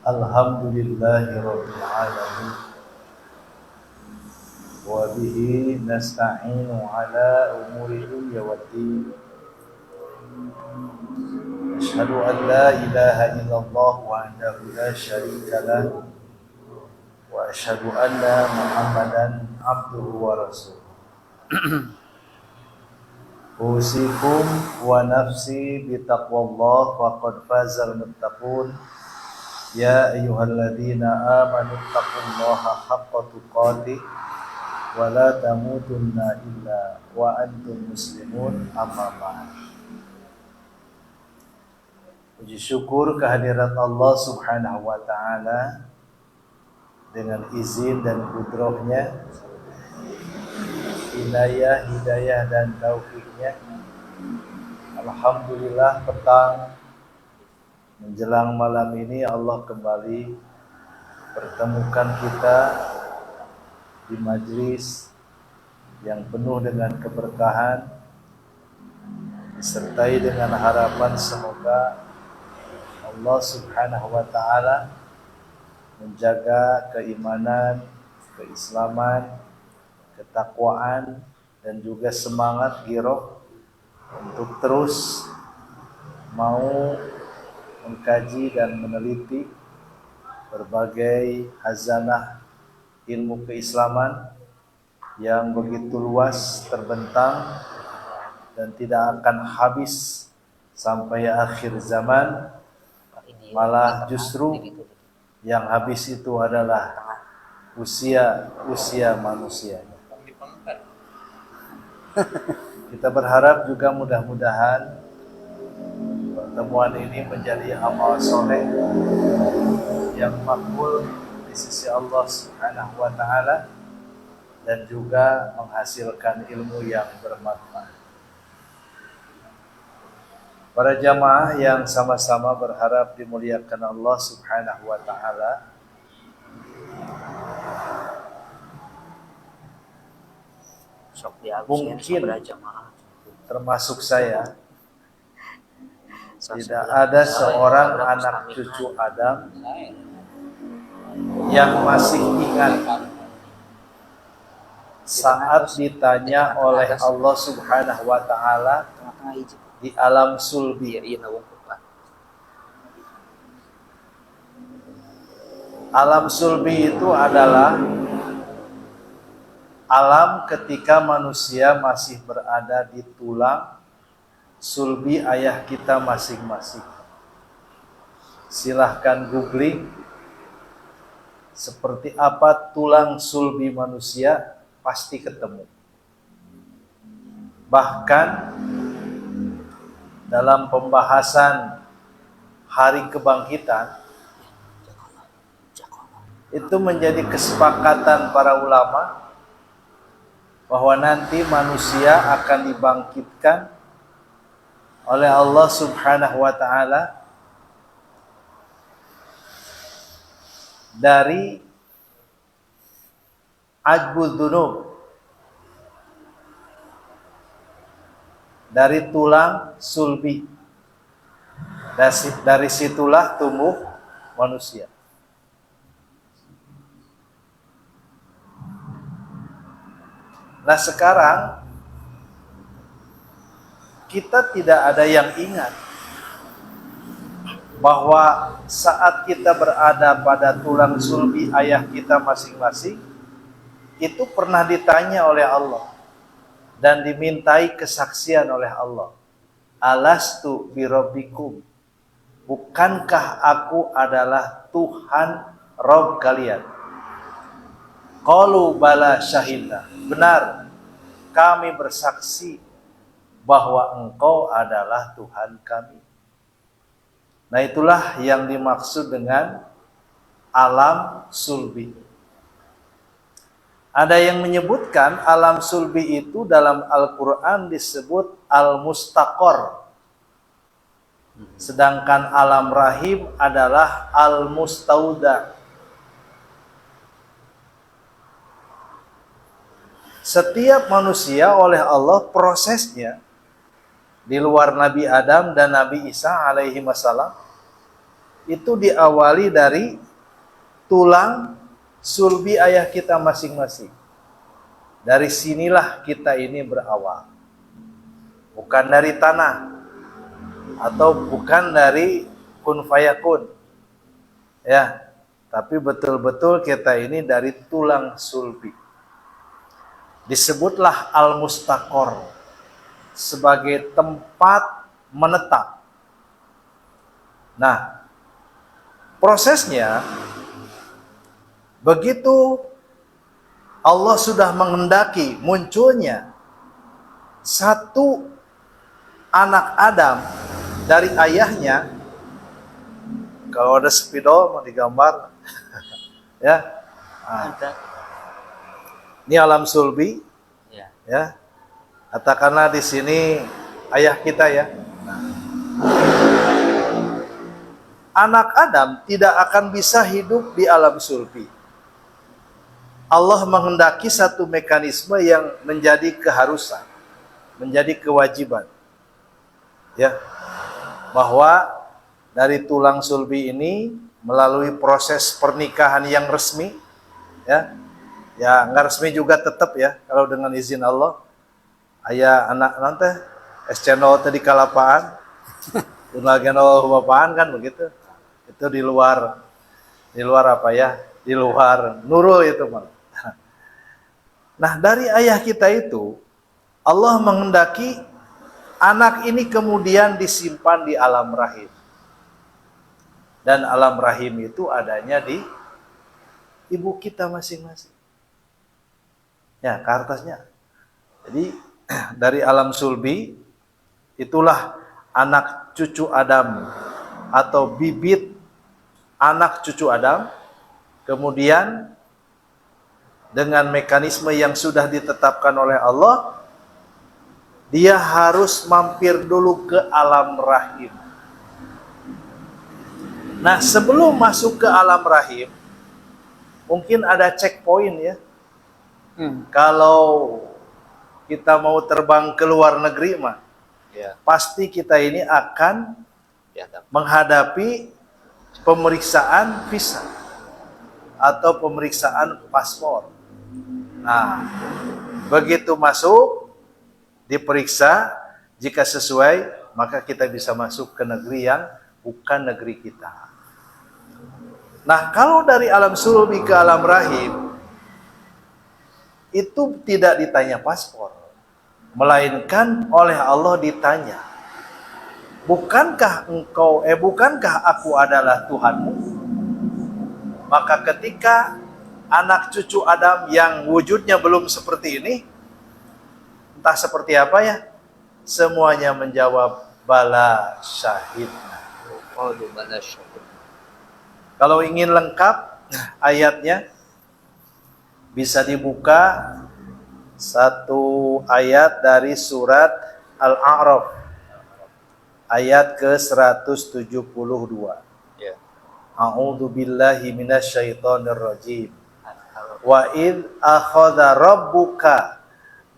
Alhamdulillahirabbil alamin wa bihi nasta'inu ala umuri dunya waddin. Asyhadu an la ilaha illallah wahdahu la syarika lah wa asyhadu anna Muhammadan abduhu wa rasuluh. Usikum wa nafsi bitaqwallah faqad fazal muttaqun. Ya ayyuhalladzina amanu taqullaha haqqa tuqatih wa la tamutunna illa wa antum muslimun. Amma ba'd. Puji syukur kehadirat Allah Subhanahu wa taala dengan izin dan kudrahnya, hidayah dan taufiknya. Alhamdulillah, petang menjelang malam ini Allah kembali pertemukan kita di majlis yang penuh dengan keberkahan, disertai dengan harapan semoga Allah Subhanahu wa taala menjaga keimanan, keislaman, ketakwaan, dan juga semangat giroh untuk terus mau mengkaji dan meneliti berbagai hazanah ilmu keislaman yang begitu luas, terbentang, dan tidak akan habis sampai akhir zaman. Malah justru yang habis itu adalah usia manusia. Kita berharap juga mudah-mudahan pertemuan ini menjadi amal soleh yang makbul di sisi Allah Subhanahu wa taala dan juga menghasilkan ilmu yang bermanfaat. Para jamaah yang sama-sama berharap dimuliakan Allah Subhanahu wa taala, mungkin termasuk saya, tidak ada seorang anak cucu Adam yang masih ingat saat ditanya oleh Allah Subhanahu wa taala di alam sulbi. Alam sulbi itu adalah alam ketika manusia masih berada di tulang sulbi ayah kita masing-masing. Silahkan googling seperti apa tulang sulbi manusia, pasti ketemu. Bahkan dalam pembahasan hari kebangkitan itu menjadi kesepakatan para ulama bahwa nanti manusia akan dibangkitkan oleh Allah Subhanahu wa taala dari ajbul dunub, dari tulang sulbi. Dari situlah tumbuh manusia. Nah, sekarang kita tidak ada yang ingat bahwa saat kita berada pada tulang sulbi ayah kita masing-masing, itu pernah ditanya oleh Allah dan dimintai kesaksian oleh Allah. Alastu birabbikum, bukankah aku adalah Tuhan Rob kalian? Qalu bala syahidna, benar, kami bersaksi bahwa engkau adalah Tuhan kami. Nah, itulah yang dimaksud dengan alam sulbi. Ada yang menyebutkan alam sulbi itu dalam Al-Quran disebut al-mustaqor, sedangkan alam rahim adalah al-mustauda. Setiap manusia oleh Allah prosesnya di luar Nabi Adam dan Nabi Isa alaihi wassalam itu diawali dari tulang sulbi ayah kita masing-masing. Dari sinilah kita ini berawal. Bukan dari tanah atau bukan dari kun fayakun. Ya, tapi betul-betul kita ini dari tulang sulbi. Disebutlah al-mustaqor sebagai tempat menetap. Nah, prosesnya begitu Allah sudah menghendaki munculnya satu anak Adam dari ayahnya. Kalau ada spidol mau digambar, ya. Nah, ini alam sulbi, ya. Katakanlah di sini ayah kita ya. Anak Adam tidak akan bisa hidup di alam sulbi. Allah menghendaki satu mekanisme yang menjadi keharusan, menjadi kewajiban. Ya. Bahwa dari tulang sulbi ini melalui proses pernikahan yang resmi, ya. Ya, enggak resmi juga tetap ya, kalau dengan izin Allah. Ayah anak nanti es channel tadi kalapaan. Tunageno bapaan kan begitu. Itu di luar apa ya? Di luar nurul itu, Pak. Nah, dari ayah kita itu Allah menghendaki anak ini kemudian disimpan di alam rahim. Dan alam rahim itu adanya di ibu kita masing-masing. Ya, kertasnya. Jadi dari alam sulbi itulah anak cucu Adam atau bibit anak cucu Adam. Kemudian dengan mekanisme yang sudah ditetapkan oleh Allah, dia harus mampir dulu ke alam rahim. Nah, sebelum masuk ke alam rahim, mungkin ada checkpoint ya. Kalau kita mau terbang ke luar negeri mah, ya, pasti kita ini akan menghadapi pemeriksaan visa atau pemeriksaan paspor. Nah, begitu masuk, diperiksa, jika sesuai, maka kita bisa masuk ke negeri yang bukan negeri kita. Nah, kalau dari alam sulbi ke alam rahim, itu tidak ditanya paspor, melainkan oleh Allah ditanya, bukankah aku adalah Tuhanmu? Maka ketika anak cucu Adam yang wujudnya belum seperti ini, entah seperti apa ya, semuanya menjawab bala syahidna. Kalau ingin lengkap ayatnya, bisa dibuka satu ayat dari surat Al-A'raf ayat ke-172. A'udzu billahi minasyaitonir rajim. Wa id akhadha rabbuka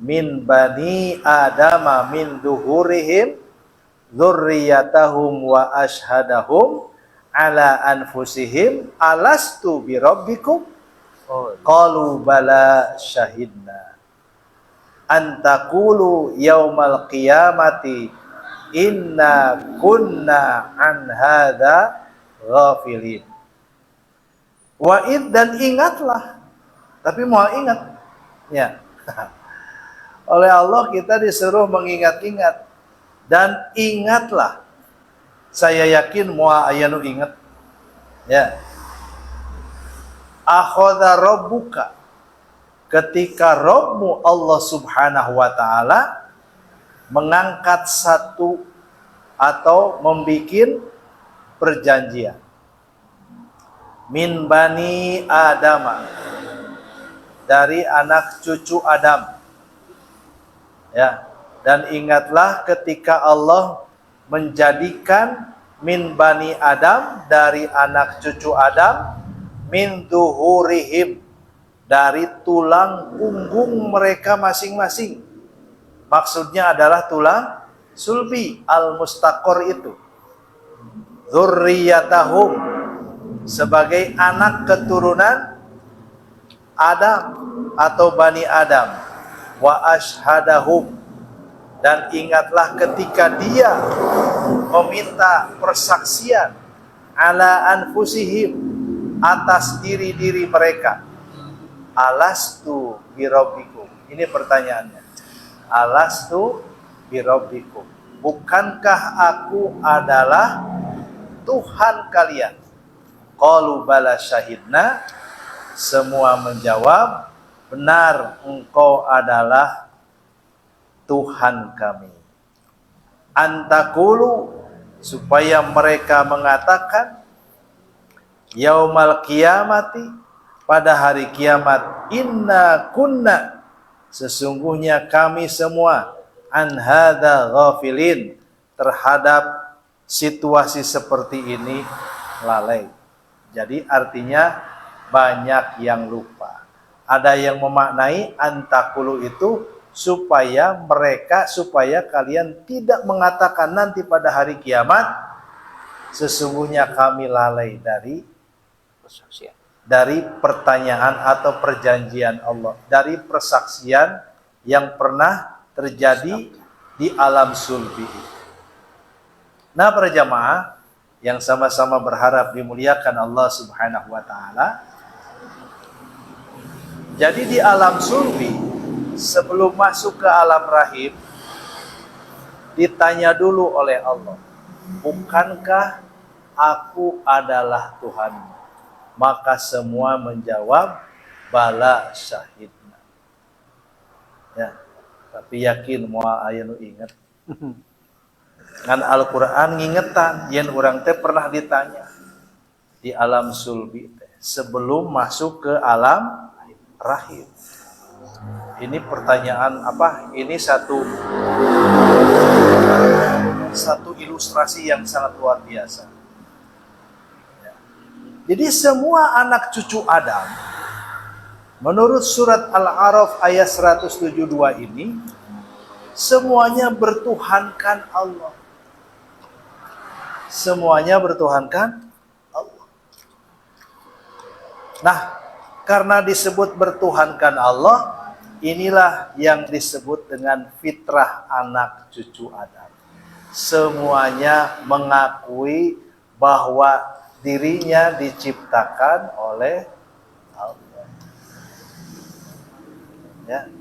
min bani adama min duhurihim dzurriyyatahum wa ashhadahum ala anfusihim alastu birabbikum qalu bala syahidna an taqulu yaumal qiyamati inna kunna an hadza ghafilin. Wa'id, dan ingatlah, tapi mau ingat ya. Oleh Allah kita disuruh mengingat-ingat, dan ingatlah. Saya yakin moal ayanu ingat ya. Akhadha rabbuka, ketika Rabbmu Allah subhanahu wa ta'ala mengangkat satu atau membikin perjanjian min bani Adam, dari anak cucu Adam ya. Dan ingatlah ketika Allah menjadikan min bani Adam, dari anak cucu Adam, min duhurihim, dari tulang punggung mereka masing-masing. Maksudnya adalah tulang sulbi al-mustaqor itu. dzurriyyatahum, sebagai anak keturunan Adam atau Bani Adam, wa ashhadahum, dan ingatlah ketika dia meminta persaksian ala anfusihim, atas diri-diri mereka, alastu birabbikum. Ini pertanyaannya, alastu birabbikum, bukankah aku adalah Tuhan kalian? Qalu bala syahidna, semua menjawab, benar engkau adalah Tuhan kami. Antakulu, supaya mereka mengatakan, yaumal kiamati, pada hari kiamat, inna kunna, sesungguhnya kami semua, an hadza ghafilin, terhadap situasi seperti ini lalai. Jadi artinya banyak yang lupa. Ada yang memaknai antakulu itu supaya kalian tidak mengatakan nanti pada hari kiamat, sesungguhnya kami lalai dari pertanyaan atau perjanjian Allah, dari persaksian yang pernah terjadi di alam sulbi. Nah, para jamaah yang sama-sama berharap dimuliakan Allah Subhanahu wa taala, jadi di alam sulbi, sebelum masuk ke alam rahim, ditanya dulu oleh Allah, bukankah aku adalah Tuhanmu? Maka semua menjawab, bala syahidna. Ya, tapi yakin moal aya nu inget. Ngan Al-Qur'an ngingetan, yen urang teh pernah ditanya di alam sulbi teh sebelum masuk ke alam rahim. Ini pertanyaan apa? Ini satu ilustrasi yang sangat luar biasa. Ya. Jadi semua anak cucu Adam, menurut surat Al-A'raf ayat 172 ini, semuanya bertuhankan Allah. Semuanya bertuhankan Allah. Nah, karena disebut bertuhankan Allah, inilah yang disebut dengan fitrah anak cucu Adam. Semuanya mengakui bahwa dirinya diciptakan oleh Allah. Ya.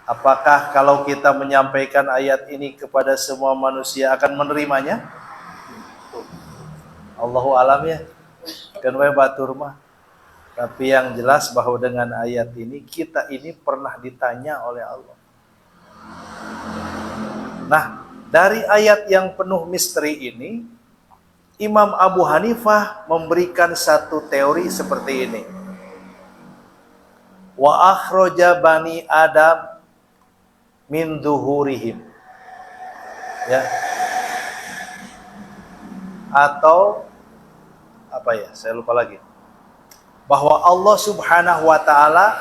Apakah kalau kita menyampaikan ayat ini kepada semua manusia akan menerimanya? Allahu alam ya. Kan we batur mah. Tapi yang jelas bahwa dengan ayat ini kita ini pernah ditanya oleh Allah. Nah, dari ayat yang penuh misteri ini, Imam Abu Hanifah memberikan satu teori seperti ini. Wa akhraja bani Adam min zuhurihim. Ya. Atau apa ya? Saya lupa lagi. Bahwa Allah Subhanahu wa taala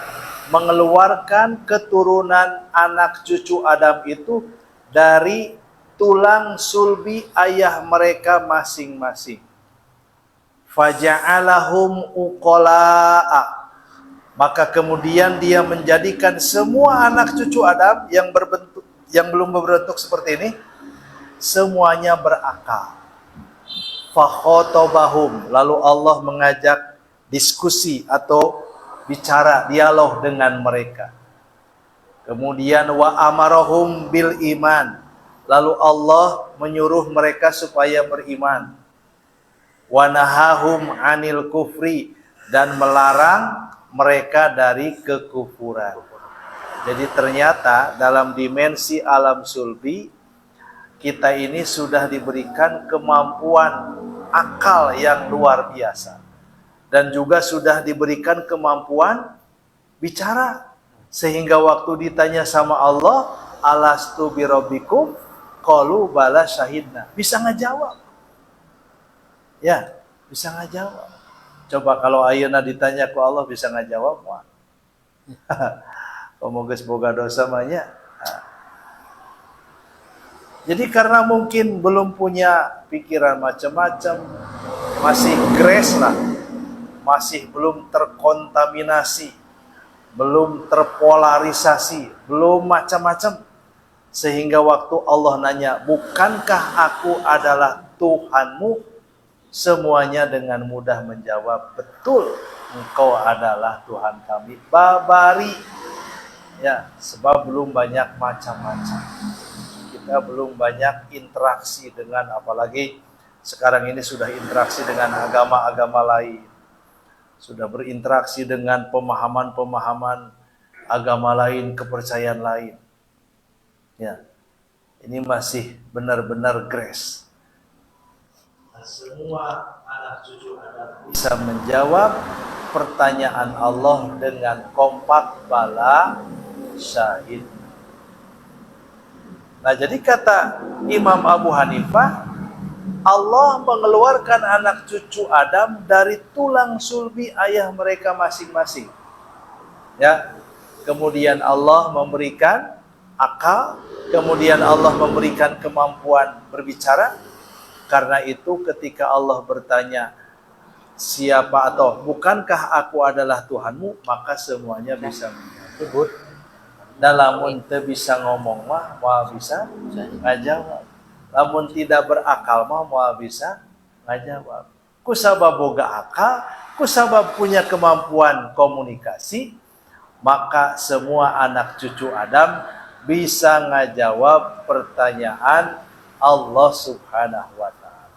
mengeluarkan keturunan anak cucu Adam itu dari tulang sulbi ayah mereka masing-masing. Faja'alahum uqala'a. Maka kemudian dia menjadikan semua anak cucu Adam yang belum berbentuk seperti ini, semuanya berakal. Fakhotobahum, lalu Allah mengajak diskusi atau bicara, dialog dengan mereka. Kemudian wa amarahum bil iman, lalu Allah menyuruh mereka supaya beriman. Wa nahahum anil kufri, dan melarang mereka dari kekufuran. Jadi ternyata dalam dimensi alam sulbi, kita ini sudah diberikan kemampuan akal yang luar biasa. Dan juga sudah diberikan kemampuan bicara. Sehingga waktu ditanya sama Allah, alastu birabbikum, qalu bala syahidna. Bisa ngejawab. Ya, bisa ngejawab. Coba kalau ayeuna ditanya ku Allah bisa ngajawab mah. Komo geus boga dosa mah nya. Jadi karena mungkin belum punya pikiran macam-macam, masih grace lah, masih belum terkontaminasi, belum terpolarisasi, belum macam-macam. Sehingga waktu Allah nanya, bukankah aku adalah Tuhanmu? Semuanya dengan mudah menjawab, betul, engkau adalah Tuhan kami. Babari. Ya, sebab belum banyak macam-macam. Kita belum banyak interaksi dengan, apalagi sekarang ini sudah interaksi dengan agama-agama lain, sudah berinteraksi dengan pemahaman-pemahaman agama lain, kepercayaan lain. Ya, ini masih benar-benar grace. Semua anak cucu Adam bisa menjawab pertanyaan Allah dengan kompak, bala, syahid. Nah, jadi kata Imam Abu Hanifah, Allah mengeluarkan anak cucu Adam dari tulang sulbi ayah mereka masing-masing. Ya. Kemudian Allah memberikan akal, kemudian Allah memberikan kemampuan berbicara. Karena itu ketika Allah bertanya, siapa atau bukankah aku adalah Tuhanmu, maka semuanya bisa menyebut. Dan lamun teu bisa ngomong mah moal bisa ngajawab. Lamun tidak berakal mah moal bisa ngajawab. Kusabab boga akal, kusabab punya kemampuan komunikasi, maka semua anak cucu Adam bisa ngajawab pertanyaan Allah Subhanahu wa Ta'ala.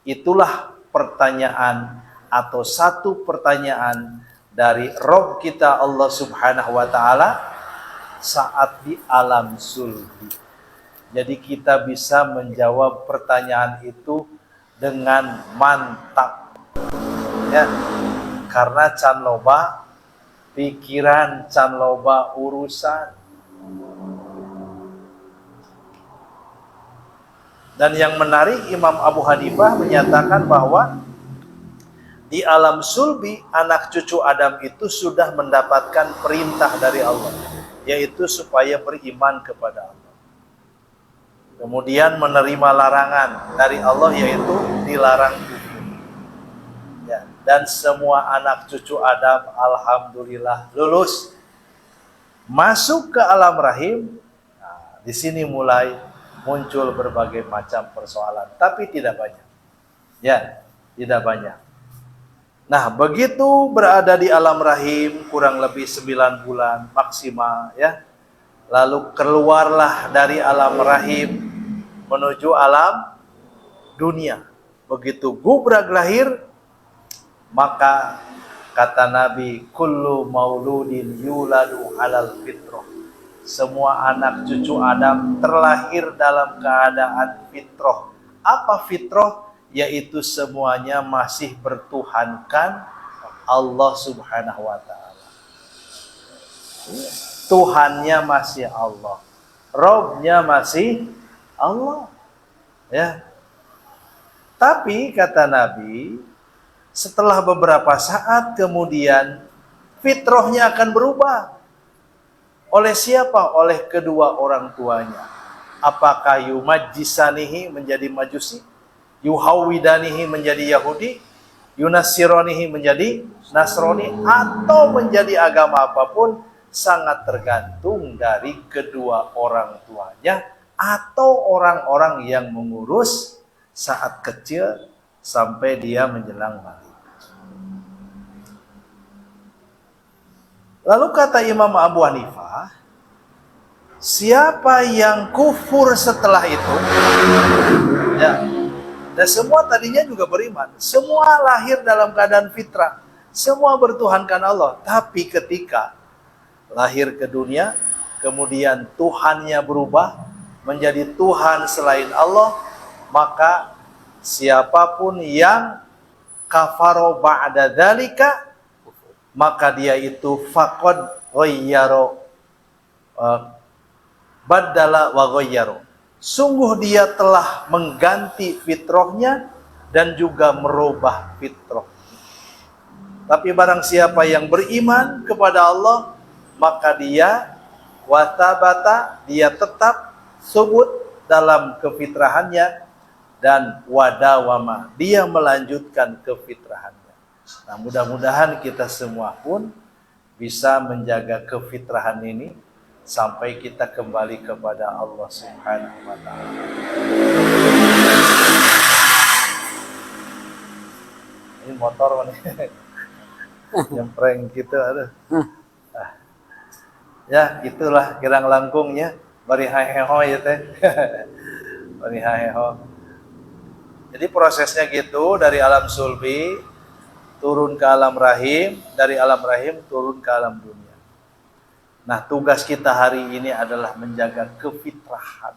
Itulah pertanyaan atau satu pertanyaan dari Rabb kita Allah Subhanahu wa Ta'ala saat di alam sulbi. Jadi kita bisa menjawab pertanyaan itu dengan mantap. Ya, karena can loba pikiran, can loba urusan. Dan yang menarik, Imam Abu Hanifah menyatakan bahwa di alam sulbi anak cucu Adam itu sudah mendapatkan perintah dari Allah, yaitu supaya beriman kepada Allah. Kemudian menerima larangan dari Allah, yaitu dilarang kufur. Ya, dan semua anak cucu Adam alhamdulillah lulus masuk ke alam rahim. Nah, di sini mulai muncul berbagai macam persoalan, tapi tidak banyak. Ya, tidak banyak. Nah, begitu berada di alam rahim kurang lebih 9 bulan maksimal, ya. Lalu keluarlah dari alam rahim menuju alam dunia. Begitu gubrag lahir, maka kata Nabi, kullu mauludin yuladu alal fitrah. Semua anak cucu Adam terlahir dalam keadaan fitrah. Apa fitrah? Yaitu semuanya masih bertuhankan Allah Subhanahu wa Ta'ala. Tuhannya masih Allah, Robnya masih Allah. Ya. Tapi kata Nabi, setelah beberapa saat kemudian fitrahnya akan berubah. Oleh siapa? Oleh kedua orang tuanya. Apakah yumajjisanihi menjadi majusi, yuhawidanihi menjadi Yahudi, yunasironihi menjadi Nasrani, atau menjadi agama apapun, sangat tergantung dari kedua orang tuanya atau orang-orang yang mengurus saat kecil sampai dia menjelang balik. Lalu kata Imam Abu Hanifah, siapa yang kufur setelah itu, ya, dan semua tadinya juga beriman, semua lahir dalam keadaan fitrah, semua bertuhankan Allah, tapi ketika lahir ke dunia, kemudian Tuhannya berubah menjadi Tuhan selain Allah, maka siapapun yang kafaro ba'da dzalika, maka dia itu faqad ghayyara badala wa ghayyara. Sungguh dia telah mengganti fitrahnya dan juga merubah fitrah. Tapi barang siapa yang beriman kepada Allah, maka dia watabata, dia tetap subut dalam kefitrahannya, dan wadawama, dia melanjutkan kefitrahannya. Nah, mudah-mudahan kita semua pun bisa menjaga kefitrahan ini sampai kita kembali kepada Allah Subhanahu wa taala. Ini motor nih. Nyempreng gitu, aduh. Ya, itulah girang langkungnya, bari haheho ya teh. Bari haheho. Jadi prosesnya gitu, dari alam sulbi turun ke alam rahim, dari alam rahim turun ke alam dunia. Nah, tugas kita hari ini adalah menjaga kefitrahan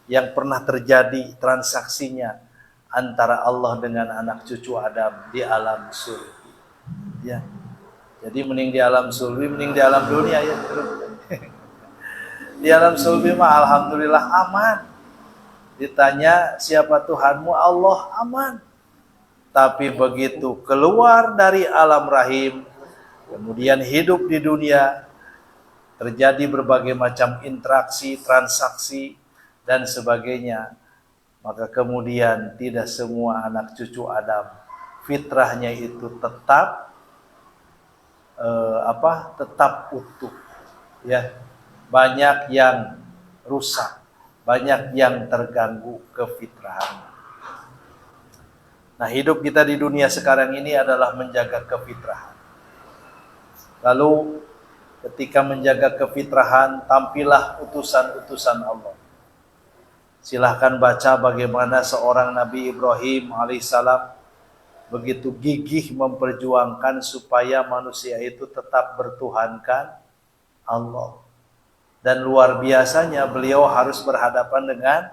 yang pernah terjadi transaksinya antara Allah dengan anak cucu Adam di alam sulbi. Ya. Jadi mending di alam sulbi, mending di alam dunia ya. Di alam sulbi mah alhamdulillah aman. Ditanya siapa Tuhanmu, Allah, aman. Tapi begitu keluar dari alam rahim, kemudian hidup di dunia, terjadi berbagai macam interaksi, transaksi, dan sebagainya. Maka kemudian tidak semua anak cucu Adam fitrahnya itu tetap tetap utuh, ya. Banyak yang rusak, banyak yang terganggu kefitrahan. Nah, hidup kita di dunia sekarang ini adalah menjaga kefitrahan. Lalu ketika menjaga kefitrahan, tampillah utusan-utusan Allah. Silahkan baca bagaimana seorang Nabi Ibrahim alaihissalam begitu gigih memperjuangkan supaya manusia itu tetap bertuhankan Allah. Dan luar biasanya beliau harus berhadapan dengan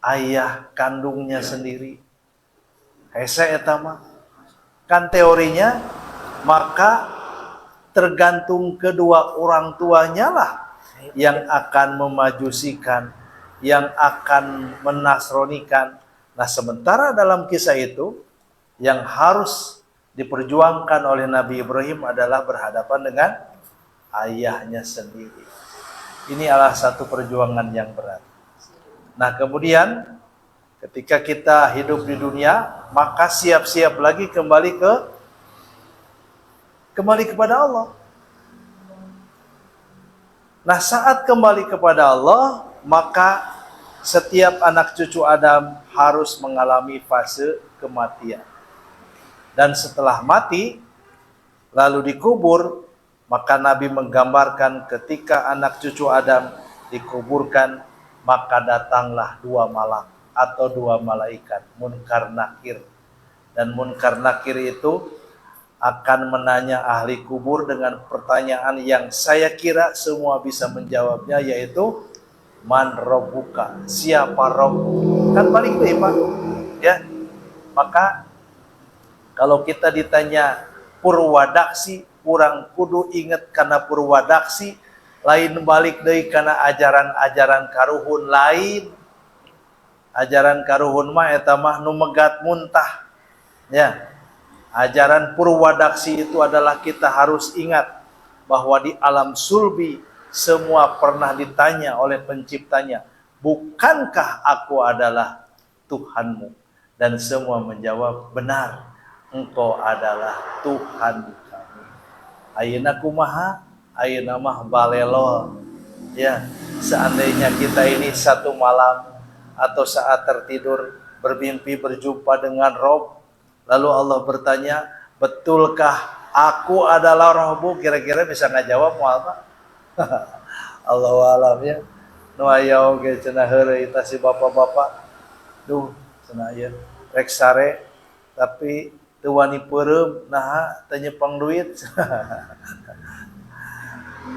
ayah kandungnya sendiri. Hese etama. Kan teorinya, maka tergantung kedua orang tuanya lah yang akan memajusikan, yang akan menasronikan. Nah, sementara dalam kisah itu, yang harus diperjuangkan oleh Nabi Ibrahim adalah berhadapan dengan ayahnya sendiri. Ini adalah satu perjuangan yang berat. Nah, kemudian ketika kita hidup di dunia, maka siap-siap lagi kembali kepada Allah. Nah, saat kembali kepada Allah, maka setiap anak cucu Adam harus mengalami fase kematian. Dan setelah mati, lalu dikubur, maka Nabi menggambarkan ketika anak cucu Adam dikuburkan, maka datanglah dua malak atau dua malaikat, Munkar Nakir. Dan Munkar Nakir itu akan menanya ahli kubur dengan pertanyaan yang saya kira semua bisa menjawabnya, yaitu Man Rabbuka, siapa Rabb? Kan balik deh Pak, ya. Maka kalau kita ditanya purwadaksi, kurang kudu inget karena purwadaksi, lain balik deui karena ajaran-ajaran karuhun lain. Ajaran karuhun mah eta mah nu megat muntah. Ya. Ajaran purwadaksi itu adalah kita harus ingat bahwa di alam sulbi semua pernah ditanya oleh penciptanya, bukankah aku adalah Tuhanmu? Dan semua menjawab, benar, engkau adalah Tuhan kami. Ayeuna kumaha? Ayeuna mah balelol. Ya, seandainya kita ini satu malam atau saat tertidur bermimpi berjumpa dengan Rob, lalu Allah bertanya, betulkah aku adalah Robbu? Kira-kira bisa ngajawab moal apa? Allahu alam ya. Nu aya oge cenah heureuy eta si bapak-bapak. Duh, cenah ieu rek sare tapi teu wani peureum, naha teu nyepang duit.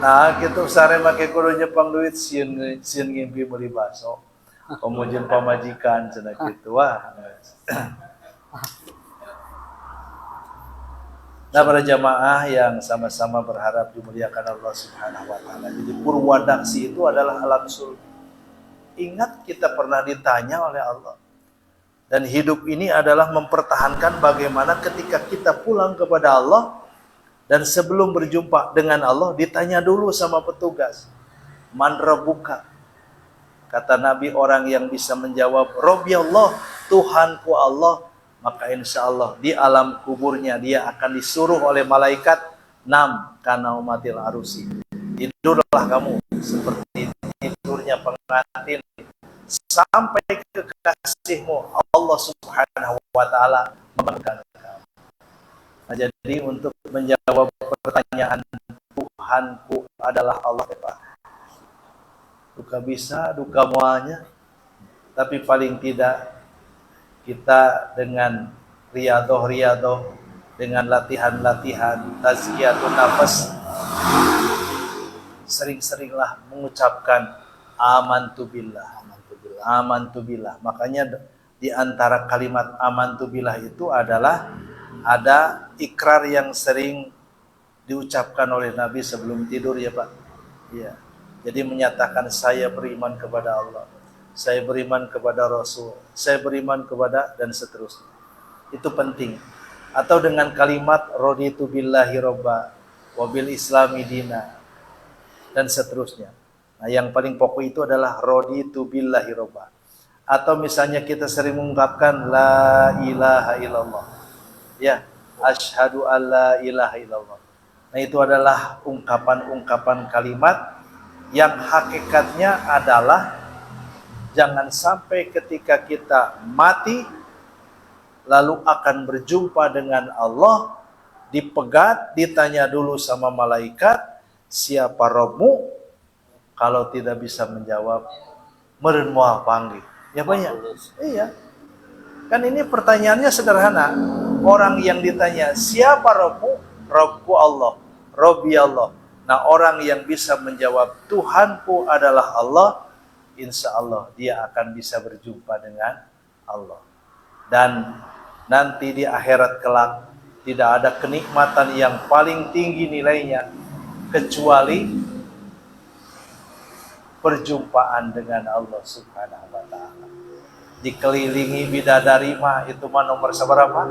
Nah, kitu sare make kudu nyepang duit sieun ngimpi meuli baso. Pamujun pamajikan cenah kitu. Wah. Nah, para jamaah yang sama-sama berharap dimuliakan Allah Subhanahu wa taala. Jadi purwadaksi itu adalah alam sulbi. Ingat kita pernah ditanya oleh Allah. Dan hidup ini adalah mempertahankan bagaimana ketika kita pulang kepada Allah dan sebelum berjumpa dengan Allah ditanya dulu sama petugas, Man Rabbuka? Kata Nabi, orang yang bisa menjawab Rabbi Allah, Tuhanku Allah, maka insya Allah di alam kuburnya dia akan disuruh oleh malaikat, nam kana umatil arusi, tidurlah kamu seperti tidurnya pengantin sampai kekasihmu Allah Subhanahu wa taala membangunkan kamu. Nah, jadi untuk menjawab pertanyaan Tuhanku adalah Allah, ya Pak. Duka bisa, duka muanya, tapi paling tidak kita dengan riadoh, dengan latihan-latihan tazkiyatun nafas, sering-seringlah mengucapkan amantu billah. Makanya di antara kalimat amantu billah itu adalah ada ikrar yang sering diucapkan oleh Nabi sebelum tidur, ya Pak. Iya. Jadi menyatakan saya beriman kepada Allah, saya beriman kepada Rasul, saya beriman kepada, dan seterusnya. Itu penting. Atau dengan kalimat raditu billahi robba wa bil islami dina, dan seterusnya. Nah, yang paling pokok itu adalah raditu billahi robba. Atau misalnya kita sering mengungkapkan la ilaha illallah. Ya, asyhadu alla ilaha illallah. Nah, itu adalah ungkapan-ungkapan kalimat yang hakikatnya adalah jangan sampai ketika kita mati lalu akan berjumpa dengan Allah, dipegat, ditanya dulu sama malaikat, siapa Robmu? Kalau tidak bisa menjawab, meureun moal panggil. Ya banyak. Iya. Kan ini pertanyaannya sederhana. Orang yang ditanya, siapa Robmu? Robku Allah, Robbi Allah. Nah, orang yang bisa menjawab Tuhanku adalah Allah, insya Allah dia akan bisa berjumpa dengan Allah. Dan nanti di akhirat kelak tidak ada kenikmatan yang paling tinggi nilainya kecuali perjumpaan dengan Allah Subhanahu wa taala. Dikelilingi bidadari mah itu mah nomor seberapa?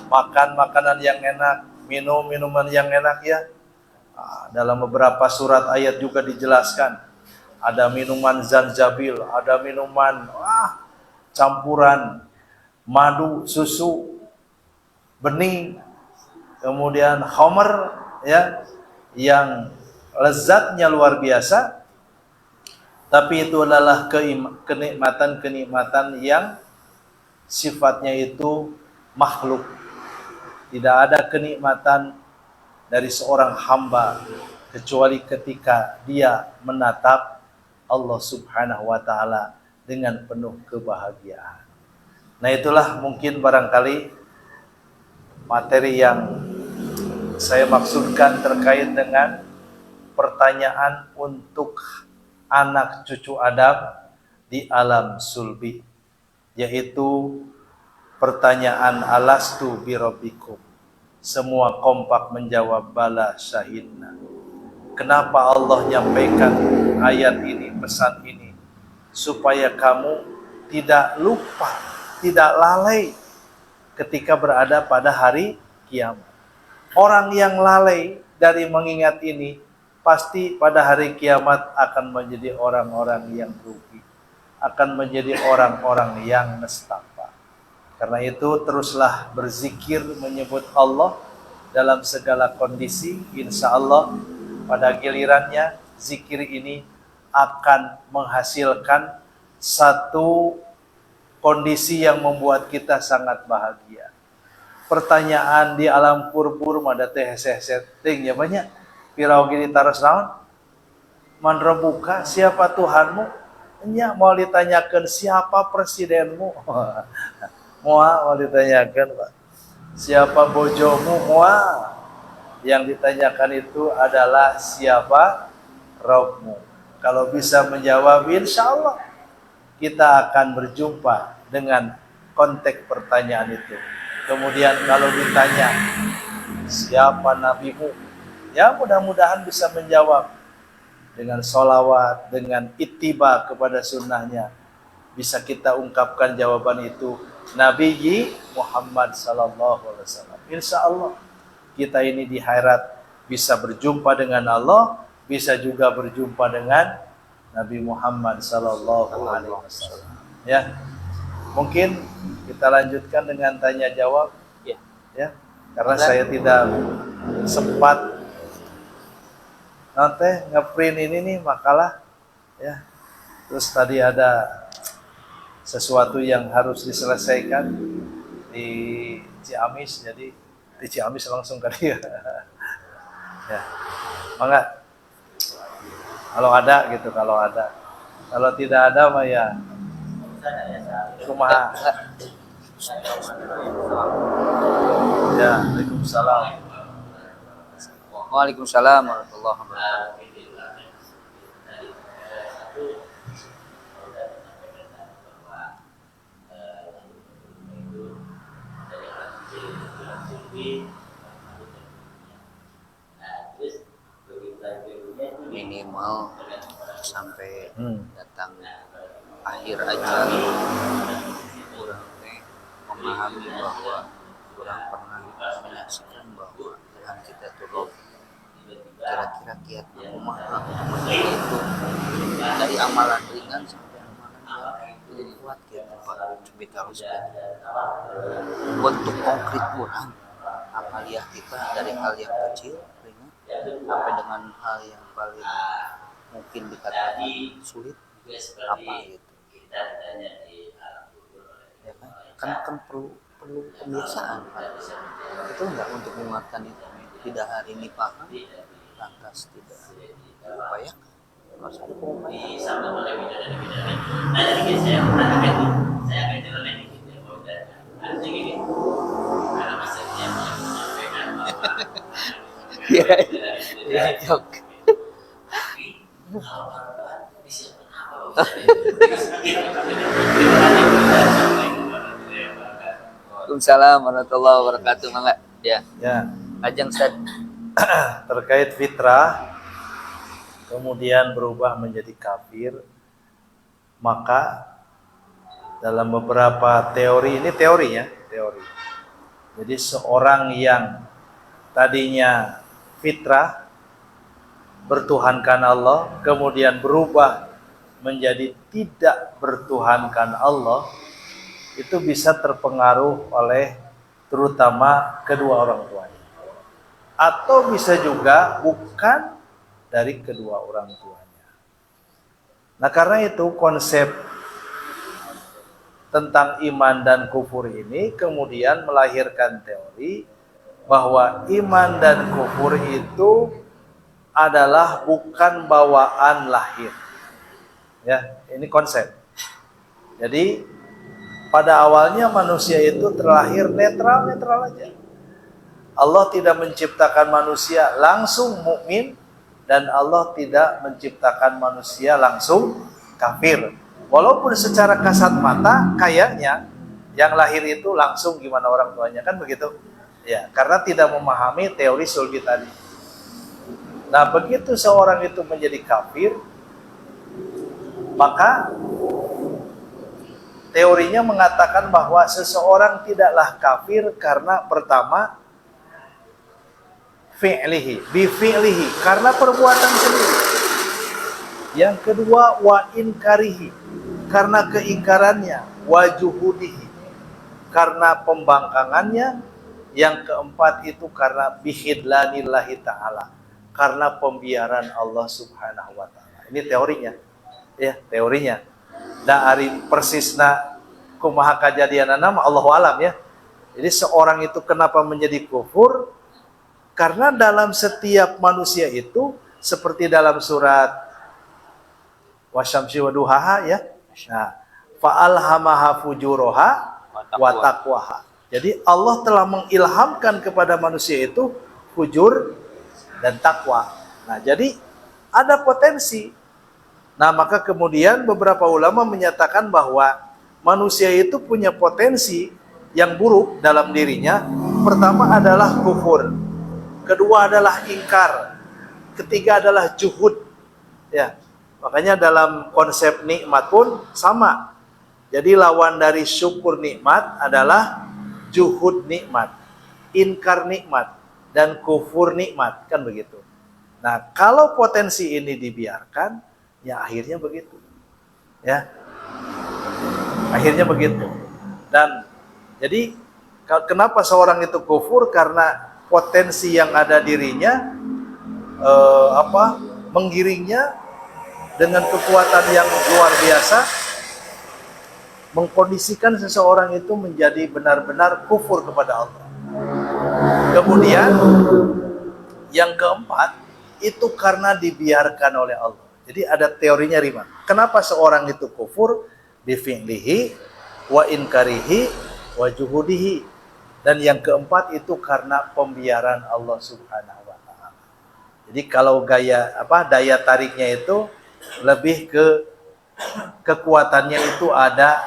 Makan makanan yang enak, minum minuman yang enak, ya. Dalam beberapa surat ayat juga dijelaskan ada minuman zanjabil, ada minuman campuran madu, susu, bening, kemudian khamr, ya, yang lezatnya luar biasa. Tapi itu adalah kenikmatan yang sifatnya itu makhluk. Tidak ada kenikmatan dari seorang hamba kecuali ketika dia menatap Allah Subhanahu wa taala dengan penuh kebahagiaan. Nah, itulah mungkin barangkali materi yang saya maksudkan terkait dengan pertanyaan untuk anak cucu Adam di alam sulbi, yaitu pertanyaan alastu birabbikum. Semua kompak menjawab bala syahidna. Kenapa Allah nyampaikan ayat ini, pesan ini? Supaya kamu tidak lupa, tidak lalai ketika berada pada hari kiamat. Orang yang lalai dari mengingat ini, pasti pada hari kiamat akan menjadi orang-orang yang rugi, akan menjadi orang-orang yang nestapa. Karena itu teruslah berzikir, menyebut Allah dalam segala kondisi. Insya Allah pada gilirannya zikir ini akan menghasilkan satu kondisi yang membuat kita sangat bahagia. Pertanyaan di alam kubur mada teh setting ya banyak. Pirau gini taros naon? Man rabbuka, siapa Tuhanmu? Nya mau ditanyakan siapa presidenmu? Mau ditanyakan, Pak. Siapa bojomu? Yang ditanyakan itu adalah siapa Rabbmu. Kalau bisa menjawab, insya Allah kita akan berjumpa dengan konteks pertanyaan itu. Kemudian kalau ditanya siapa nabimu, ya mudah-mudahan bisa menjawab dengan sholawat, dengan ittiba kepada sunnahnya. Bisa kita ungkapkan jawaban itu, Nabi Muhammad sallallahu alaihi wasallam. Insya Allah kita ini di akhirat bisa berjumpa dengan Allah, bisa juga berjumpa dengan Nabi Muhammad sallallahu alaihi wasallam. Ya. Mungkin kita lanjutkan dengan tanya jawab. Ya. Karena saya tidak sempat nanti ngeprint ini nih makalah ya. Terus tadi ada sesuatu yang harus diselesaikan di Ciamis, jadi di Ciamis langsung kali ya. Ya. Mangga. Kalau ada gitu, kalau ada. Kalau tidak ada mah ya kumaha. Ya, Waalaikumsalam. Waalaikumsalam warahmatullahi wabarakatuh. Minimal sampai datang akhir ajal kurang memahami bahwa kurang pernah menyaksikan bahwa Tuhan kita tuh kira-kira kiat kumaha itu dari amalan ringan sampai amalan yang lebih kuat gitu Pak. Kita harus bentuk konkret kurang amalia kita dari hal yang kecil ringan sampai dengan hal yang paling mungkin dikatakan sulit apa gitu ya kan perlu pembiasaan Pak. Itu enggak untuk menguatkan itu tidak hari ini paham lantas tidak upayakan harus ada ya jok. Waalaikumsalam warahmatullahi wabarakatuh. Mangga ya. Ya. Ajeng Ustaz. Terkait fitrah kemudian berubah menjadi kafir, maka dalam beberapa teori, ini teorinya, teori. Jadi seorang yang tadinya fitrah bertuhankan Allah kemudian berubah menjadi tidak bertuhankan Allah, itu bisa terpengaruh oleh terutama kedua orang tuanya. Atau bisa juga bukan dari kedua orang tuanya. Nah karena itu konsep tentang iman dan kufur ini kemudian melahirkan teori bahwa iman dan kufur itu adalah bukan bawaan lahir. Ya, ini konsep. Jadi pada awalnya manusia itu terlahir netral aja. Allah tidak menciptakan manusia langsung mukmin dan Allah tidak menciptakan manusia langsung kafir. Walaupun secara kasat mata kayaknya yang lahir itu langsung gimana orang tuanya, kan begitu? Ya, karena tidak memahami teori sulbi tadi. Nah, begitu seorang itu menjadi kafir, maka teorinya mengatakan bahwa seseorang tidaklah kafir karena pertama bifi'lihi, karena perbuatan sendiri. Yang kedua wa inkarihi, karena keingkarannya, wa juhudihi, karena pembangkangannya. Yang keempat itu karena bihidlanillahi ta'ala, karena pembiaran Allah subhanahu wa ta'ala. Ini teorinya. Ya, teorinya. Da ari persisna kumaha kajadianana mah Allahu alam ya. Jadi seorang itu kenapa menjadi kufur? Karena dalam setiap manusia itu seperti dalam surat Wasyamsi wa duhaha ya. Nah, fa'alhamaha fujuraha wa taqwaha. Jadi Allah telah mengilhamkan kepada manusia itu fujur dan takwa. Nah, jadi ada potensi. Nah, maka kemudian beberapa ulama menyatakan bahwa manusia itu punya potensi yang buruk dalam dirinya. Pertama adalah kufur, kedua adalah ingkar, ketiga adalah juhud. Ya, makanya dalam konsep nikmat pun sama. Jadi lawan dari syukur nikmat adalah juhud nikmat, inkar nikmat, dan kufur nikmat, kan begitu. Nah, kalau potensi ini dibiarkan, Ya akhirnya begitu. Ya. Akhirnya begitu. Dan jadi kenapa seorang itu kufur? Karena potensi yang ada dirinya menggiringnya dengan kekuatan yang luar biasa, mengkondisikan seseorang itu menjadi benar-benar kufur kepada Allah. Kemudian yang keempat, itu karena dibiarkan oleh Allah. Jadi ada teorinya Rima. Kenapa seorang itu kufur? Bifi'lihi wa inkarihi wa juhudihi. Dan yang keempat itu karena pembiaran Allah Subhanahu wa taala. Jadi kalau daya tariknya itu lebih ke kekuatannya itu ada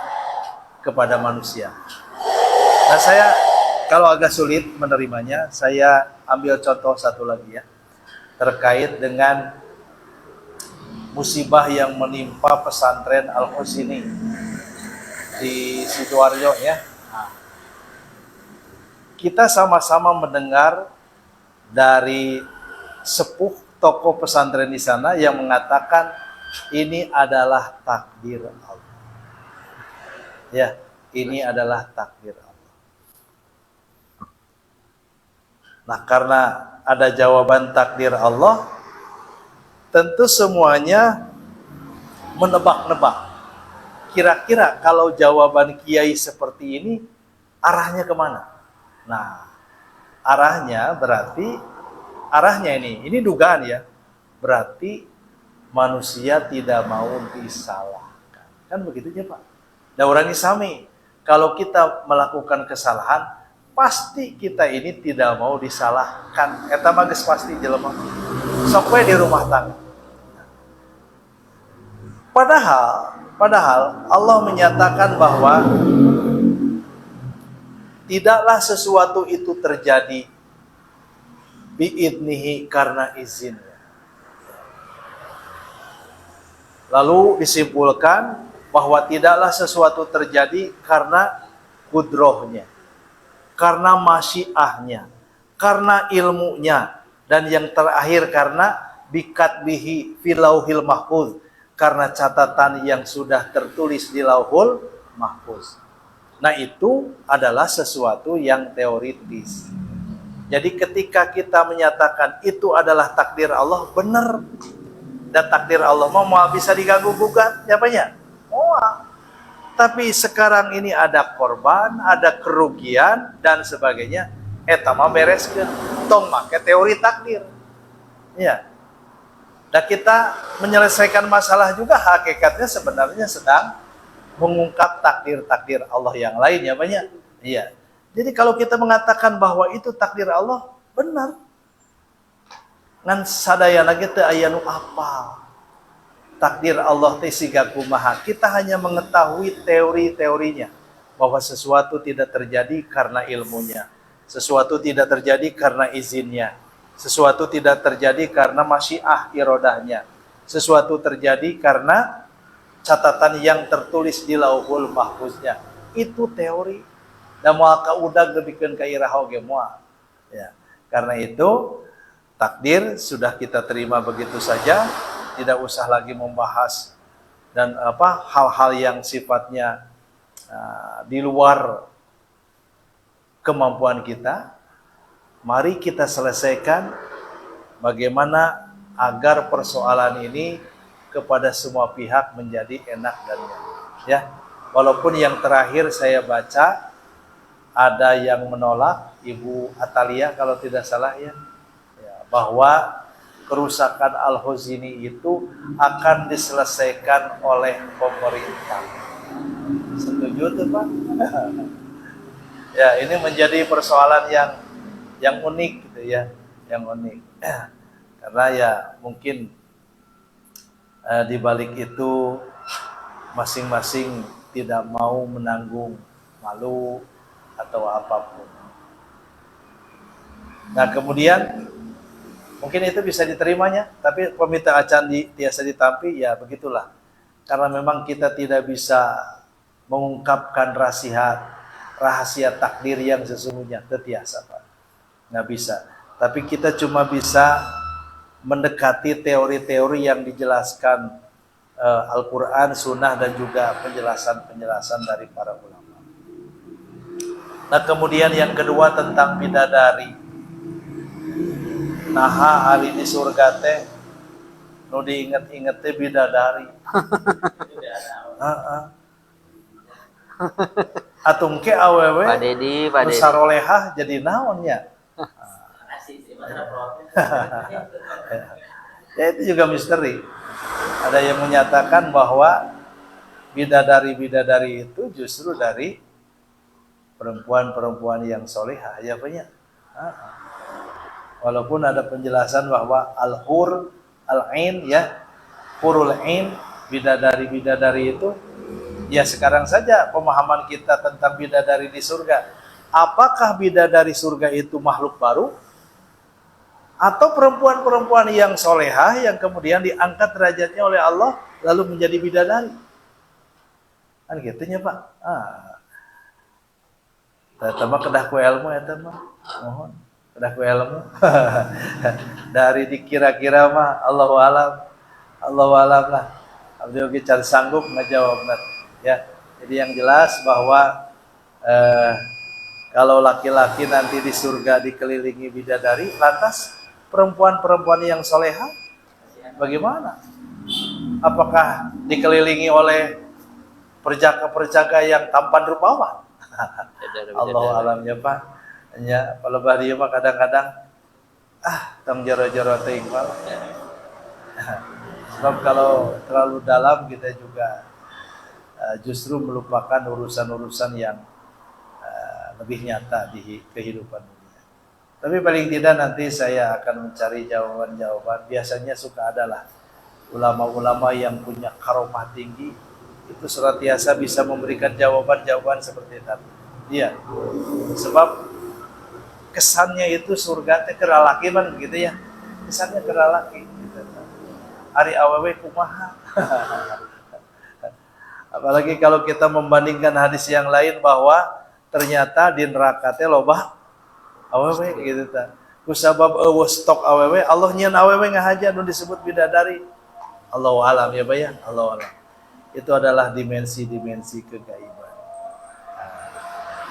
kepada manusia. Nah, saya kalau agak sulit menerimanya, saya ambil contoh satu lagi ya. Terkait dengan musibah yang menimpa pesantren Al-Husini di Sidoarjo ya. Kita sama-sama mendengar dari sepuh tokoh pesantren di sana yang mengatakan ini adalah takdir Allah. Ya, ini adalah takdir Allah. Nah, karena ada jawaban takdir Allah, tentu semuanya menebak-nebak. Kira-kira kalau jawaban kiai seperti ini, arahnya kemana? Nah, arahnya ini dugaan ya. Berarti manusia tidak mau disalahkan. Kan begitu aja Pak. Nah, orang sami, kalau kita melakukan kesalahan, pasti kita ini tidak mau disalahkan. Eta mah geus pasti jelema. Sampai di rumah tangga. Padahal Allah menyatakan bahwa tidaklah sesuatu itu terjadi biidnihi karena izinnya. Lalu disimpulkan bahwa tidaklah sesuatu terjadi karena kudrohnya, karena masyiahnya, karena ilmunya, dan yang terakhir karena bikatbihi filauhil mahfuz, karena catatan yang sudah tertulis di lauhul mahfuz. Nah, itu adalah sesuatu yang teoritis. Jadi ketika kita menyatakan itu adalah takdir Allah, benar. Dan takdir Allah mau bisa diganggu gugat, siapanya? Tapi sekarang ini ada korban, ada kerugian dan sebagainya. Eta mah bereskeun. Tong make teori takdir. Ya. Dan kita menyelesaikan masalah juga hakikatnya sebenarnya sedang mengungkap takdir-takdir Allah yang lain ya banyak. Iya. Jadi kalau kita mengatakan bahwa itu takdir Allah, benar. Ngan sadayana teu aya nu apal. Takdir Allah teh siga kumaha. Kita hanya mengetahui teori-teorinya bahwa sesuatu tidak terjadi karena ilmunya. Sesuatu tidak terjadi karena izinnya. Sesuatu tidak terjadi karena masyiah irodahnya. Sesuatu terjadi karena catatan yang tertulis di lauhul mahfuznya. Itu teori. Dan moal kaudag debikeun ka iraha oge moal. Ya. Karena itu takdir sudah kita terima begitu saja, tidak usah lagi membahas dan hal-hal yang sifatnya di luar kemampuan kita. Mari kita selesaikan bagaimana agar persoalan ini kepada semua pihak menjadi enak dan nyaman. Ya, walaupun yang terakhir saya baca ada yang menolak, Ibu Atalia kalau tidak salah ya, bahwa kerusakan Al-Husini itu akan diselesaikan oleh pemerintah. Setuju tuh Pak? Ya, ini menjadi persoalan yang unik gitu ya, yang unik. Karena ya mungkin di balik itu masing-masing tidak mau menanggung malu atau apapun. Nah, kemudian mungkin itu bisa diterimanya, tapi peminta acan tiasa ditampi, ya begitulah. Karena memang kita tidak bisa mengungkapkan rahasia takdir yang sesungguhnya, tetiasa Pak. Nggak bisa. Tapi kita cuma bisa mendekati teori-teori yang dijelaskan Al-Quran, Sunnah, dan juga penjelasan-penjelasan dari para ulama. Nah kemudian yang kedua tentang bidadari. Nah hari di surga teh nu diinget-inget teh bidadari. Atungke awewe Pak Dedi, Pak nu Dedi. sarolehah jadi naonnya. Ya itu juga misteri. Ada yang menyatakan bahwa bidadari-bidadari itu justru dari perempuan-perempuan yang solehah, ya banyak. Walaupun ada penjelasan bahwa al-hur, al-ain, ya, hurul ain, bidadari-bidadari itu, ya sekarang saja pemahaman kita tentang bidadari di surga. Apakah bidadari surga itu makhluk baru? Atau perempuan-perempuan yang solehah yang kemudian diangkat derajatnya oleh Allah lalu menjadi bidadari? Kan gitunya Pak. Tama kedah ku ilmu ya teman. Mohon kedah ku ilmu. Dari dikira-kira mah Allahu alam lah. Abdi oge can sanggup ngajawabna. Ya. Jadi yang jelas bahwa kalau laki-laki nanti di surga dikelilingi bidadari, lantas perempuan-perempuan yang soleha bagaimana? Apakah dikelilingi oleh perjaka-perjaka yang tampan rupawan? Allahu alamnya Pak. Ya, kalau bahari mah kadang-kadang tong jero-jero teh Iqbal. Sebab kalau terlalu dalam kita juga justru melupakan urusan-urusan yang lebih nyata di kehidupan dunia. Tapi paling tidak nanti saya akan mencari jawaban-jawaban. Biasanya suka adalah ulama-ulama yang punya karomah tinggi itu senantiasa bisa memberikan jawaban-jawaban seperti tadi. Iya. Sebab kesannya itu surga teh keralaki man gitu ya. Kesannya keralaki gitu. Ari awewe kumaha. Apalagi kalau kita membandingkan hadis yang lain bahwa ternyata di neraka teh loba awewe gitu ta. Kusabab eueuh stok awewe, Allah nyieun awewe ngahaja nu disebut bidadari. Allahu alam ya Bay, Allahu alam. Itu adalah dimensi-dimensi kegaiban.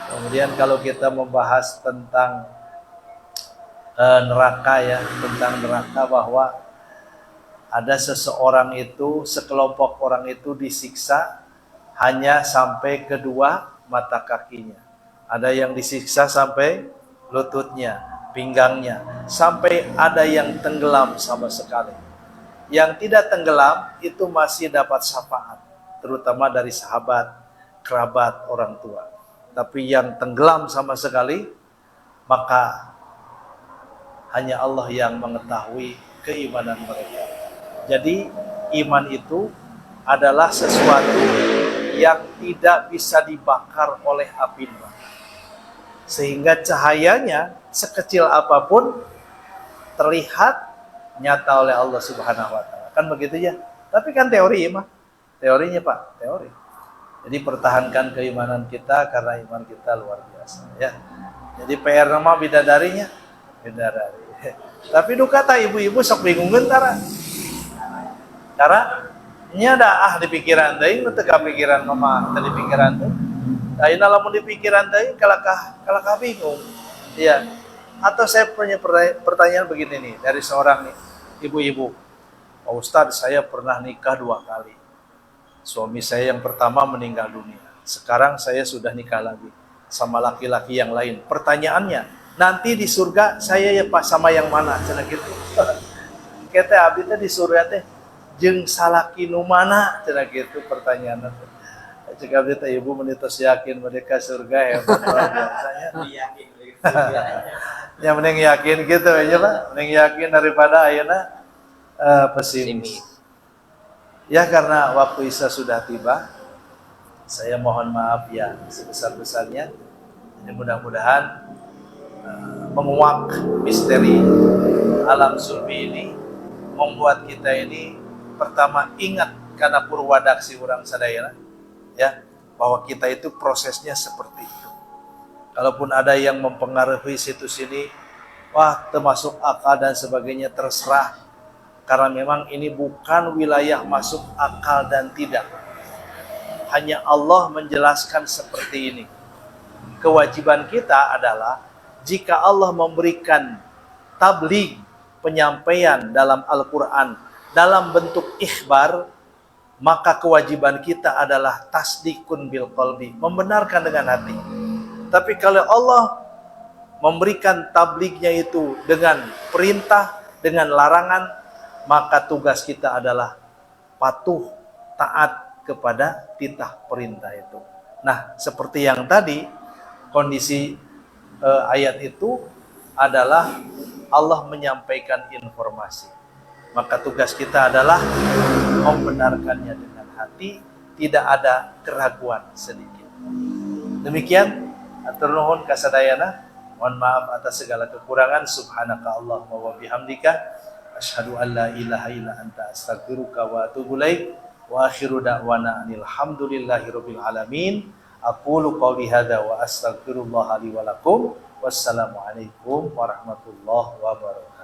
Kemudian kalau kita membahas tentang neraka ya, tentang neraka bahwa ada seseorang itu, sekelompok orang itu disiksa hanya sampai kedua mata kakinya. Ada yang disiksa sampai lututnya, pinggangnya, sampai ada yang tenggelam sama sekali. Yang tidak tenggelam itu masih dapat syafaat, terutama dari sahabat, kerabat, orang tua. Tapi yang tenggelam sama sekali, maka hanya Allah yang mengetahui keimanan mereka. Jadi iman itu adalah sesuatu yang tidak bisa dibakar oleh api neraka. Sehingga cahayanya sekecil apapun terlihat nyata oleh Allah Subhanahu wa taala. Kan begitu ya? Tapi kan teori ya, mah. Teorinya, Pak, teori. Jadi pertahankan keimanan kita karena iman kita luar biasa, ya. Jadi PR nama bidadarinya, bidadari. Tapi duka tak ibu-ibu sok bingung tara. Karena nya ada di pikiran teh, nu teu pikiran mama, teu di pikiran teh. Ayeuna lamun di pikiran teh kalakah bingung. Iya. Atau saya punya pertanyaan begini nih dari seorang ibu-ibu. Pak Ustadz, saya pernah nikah 2 kali. Suami saya yang pertama meninggal dunia. Sekarang saya sudah nikah lagi sama laki-laki yang lain. Pertanyaannya, nanti di surga saya ya Pak sama yang mana? Cenah gitu. Kita abdi teh di surga teh jeung salaki nu mana? Cenah gitu pertanyaanna. Cek abdi teh ibu menitos yakin mereka surga hebat luar biasanya. Ya mending yakin gitu aja Pak. Mending yakin daripada ayeuna pesimis. Ya karena waktu Isya sudah tiba, saya mohon maaf ya sebesar-besarnya. Jadi mudah-mudahan menguak misteri alam sulbi ini membuat kita ini pertama ingat karena purwadaksi orang sadayana ya bahwa kita itu prosesnya seperti itu. Kalaupun ada yang mempengaruhi situs ini, wah termasuk akal dan sebagainya terserah. Karena memang ini bukan wilayah masuk akal dan tidak. Hanya Allah menjelaskan seperti ini. Kewajiban kita adalah jika Allah memberikan tabligh, penyampaian dalam Al-Quran dalam bentuk ikhbar, maka kewajiban kita adalah tasdikun bil qalbi, membenarkan dengan hati. Tapi kalau Allah memberikan tablighnya itu dengan perintah, dengan larangan, maka tugas kita adalah patuh, taat kepada titah perintah itu. Nah, seperti yang tadi, kondisi ayat itu adalah Allah menyampaikan informasi. Maka tugas kita adalah membenarkannya dengan hati, tidak ada keraguan sedikit. Demikian, atur nuhun kasadayana. Mohon maaf atas segala kekurangan. Subhanaka Allahumma wa bihamdika asyhadu an la ilaha illa anta astaghfiruka wa atubu ilaik. Wa akhiru da'wana alhamdulillahirabbil alamin. Aqulu qouli hadza wa astaghfirullah li wa lakum. Wassalamu alaikum warahmatullahi wabarakatuh.